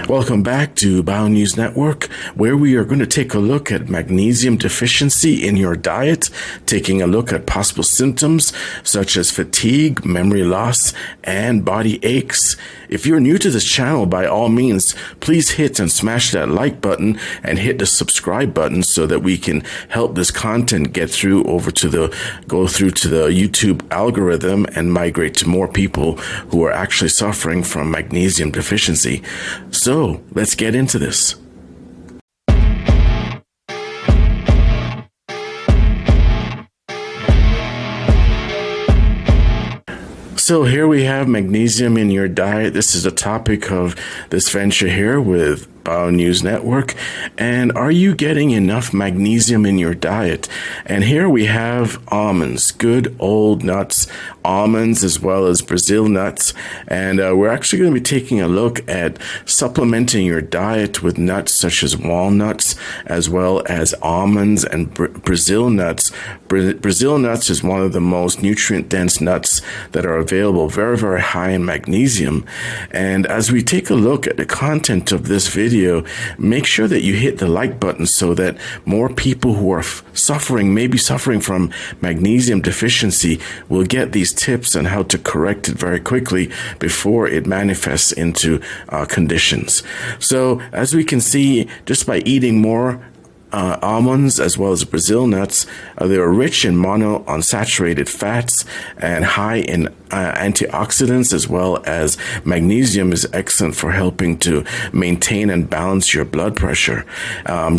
Welcome back to BioNews Network, where we are going to take a look at magnesium deficiency in your diet, taking a look at possible symptoms such as fatigue, memory loss, and body aches. If you're new to this channel, by all means, please hit and smash that like button and hit the subscribe button so that we can help this content go through to the YouTube algorithm and migrate to more people who are actually suffering from magnesium deficiency. So let's get into this. So here we have magnesium in your diet. This is the topic of this venture here with BioNews Network. And are you getting enough magnesium in your diet? And here we have almonds, good old nuts, almonds as well as Brazil nuts. And we're actually going to be taking a look at supplementing your diet with nuts such as walnuts as well as almonds and Brazil nuts. Brazil nuts is one of the most nutrient-dense nuts that are available, very, very high in magnesium. And as we take a look at the content of this video, make sure that you hit the like button so that more people who are maybe suffering from magnesium deficiency will get these tips on how to correct it very quickly before it manifests into conditions. So as we can see, just by eating more almonds as well as Brazil nuts, they are rich in monounsaturated fats and high in antioxidants, as well as magnesium is excellent for helping to maintain and balance your blood pressure.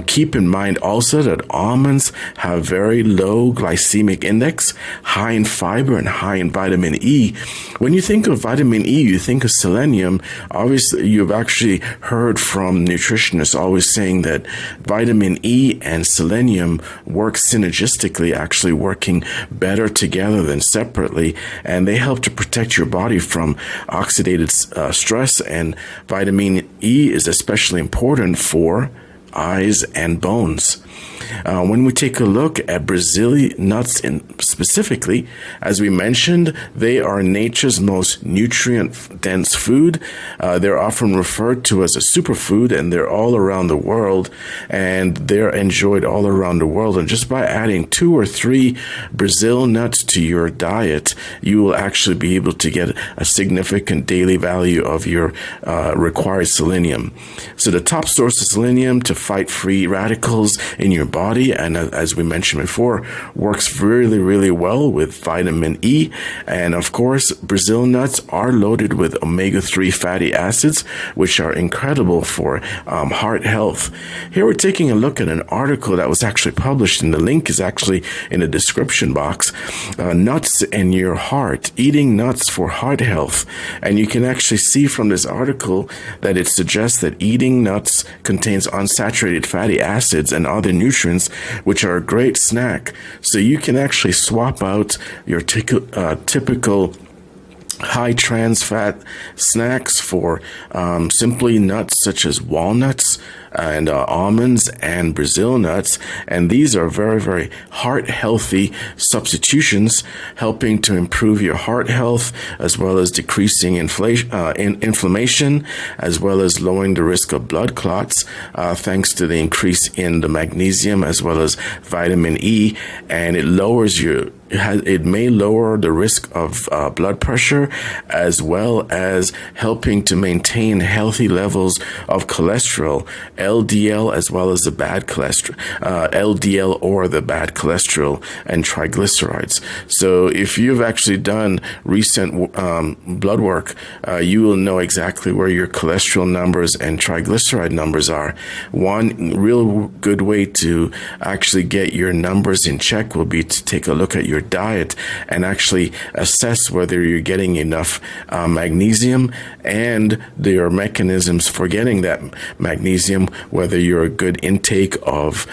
Keep in mind also that almonds have very low glycemic index, high in fiber and high in vitamin E. When you think of vitamin E, you think of selenium. Obviously, you've actually heard from nutritionists always saying that vitamin E and selenium work synergistically, actually working better together than separately, and they help to protect your body from oxidative stress. And vitamin E is especially important for eyes and bones. When we take a look at Brazil nuts specifically, as we mentioned, they are nature's most nutrient-dense food. They're often referred to as a superfood, and they're all around the world, and they're enjoyed all around the world. And just by adding 2 or 3 Brazil nuts to your diet, you will actually be able to get a significant daily value of your required selenium. So the top source of selenium to fight free radicals in your body, and as we mentioned before, works really, really well with vitamin E. And of course, Brazil nuts are loaded with omega-3 fatty acids, which are incredible for heart health. Here we're taking a look at an article that was actually published, and the link is actually in the description box. Nuts in your heart, eating nuts for heart health. And you can actually see from this article that it suggests that eating nuts contains unsaturated fatty acids and other nutrients, which are a great snack. So you can actually swap out your typical high trans fat snacks for simply nuts such as walnuts and almonds and Brazil nuts, and these are very, very heart healthy substitutions, helping to improve your heart health as well as decreasing inflammation, as well as lowering the risk of blood clots thanks to the increase in the magnesium as well as vitamin E. And it may lower the risk of blood pressure, as well as helping to maintain healthy levels of cholesterol, LDL, as well as the bad cholesterol, LDL or the bad cholesterol, and triglycerides. So if you've actually done recent blood work, you will know exactly where your cholesterol numbers and triglyceride numbers are. One real good way to actually get your numbers in check will be to take a look at your diet and actually assess whether you're getting enough magnesium and your mechanisms for getting that magnesium, whether you're a good intake of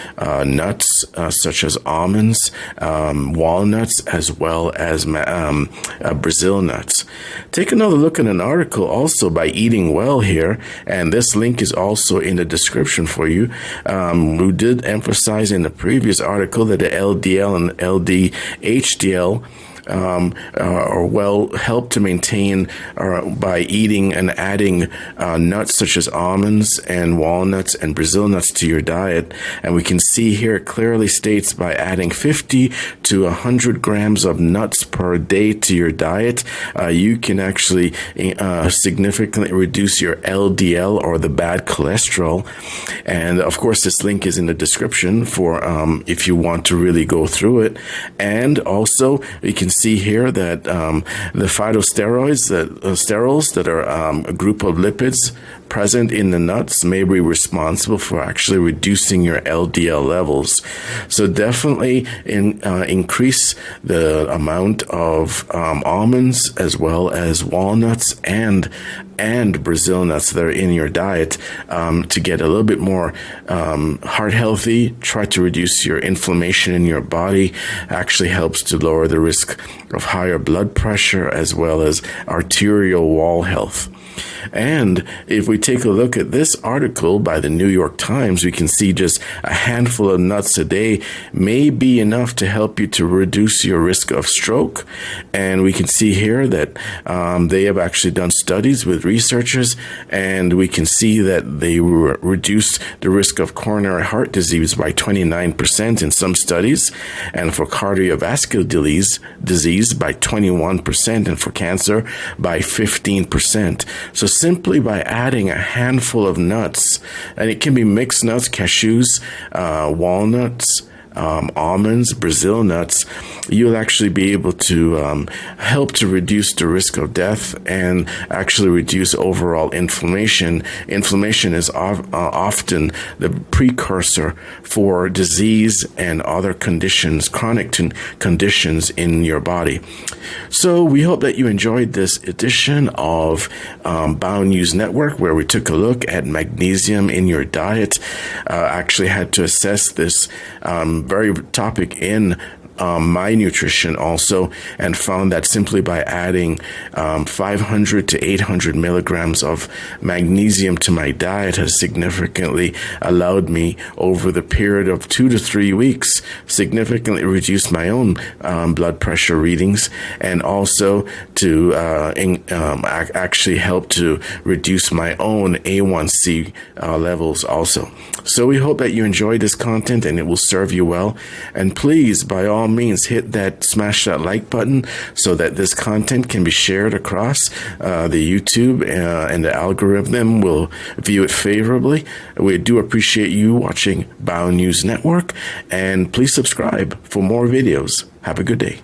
nuts such as almonds, walnuts, as well as Brazil nuts. Take another look at an article also by Eating Well here, and this link is also in the description for you. We did emphasize in the previous article that the LDL and LDHDL or well help to maintain by eating and adding nuts such as almonds and walnuts and Brazil nuts to your diet. And we can see here it clearly states by adding 50 to 100 grams of nuts per day to your diet, you can actually significantly reduce your LDL, or the bad cholesterol. And of course, this link is in the description for if you want to really go through it. And also, you can see here that the phytosteroids, sterols that are a group of lipids present in the nuts, may be responsible for actually reducing your LDL levels. So definitely increase the amount of almonds as well as walnuts and Brazil nuts that are in your diet to get a little bit more heart healthy. Try to reduce your inflammation in your body. Actually helps to lower the risk of higher blood pressure as well as arterial wall health. And if we take a look at this article by the New York Times, we can see just a handful of nuts a day may be enough to help you to reduce your risk of stroke. And we can see here that they have actually done studies with researchers, and we can see that they reduced the risk of coronary heart disease by 29% in some studies, and for cardiovascular disease by 21%, and for cancer by 15%. So simply by adding a handful of nuts, and it can be mixed nuts, cashews, walnuts, almonds, Brazil nuts, you'll actually be able to help to reduce the risk of death and actually reduce overall inflammation. Inflammation is often the precursor for disease and other conditions, chronic conditions in your body. So we hope that you enjoyed this edition of Bao News Network, where we took a look at magnesium in your diet. Actually had to assess this very topic in my nutrition also, and found that simply by adding 500 to 800 milligrams of magnesium to my diet has significantly allowed me over the period of 2 to 3 weeks significantly reduce my own blood pressure readings, and also to actually help to reduce my own A1C levels also. So we hope that you enjoyed this content and it will serve you well. And please, by all means, smash that like button so that this content can be shared across the YouTube, and the algorithm will view it favorably. We do appreciate you watching Bao News Network, and please subscribe for more videos. Have a good day.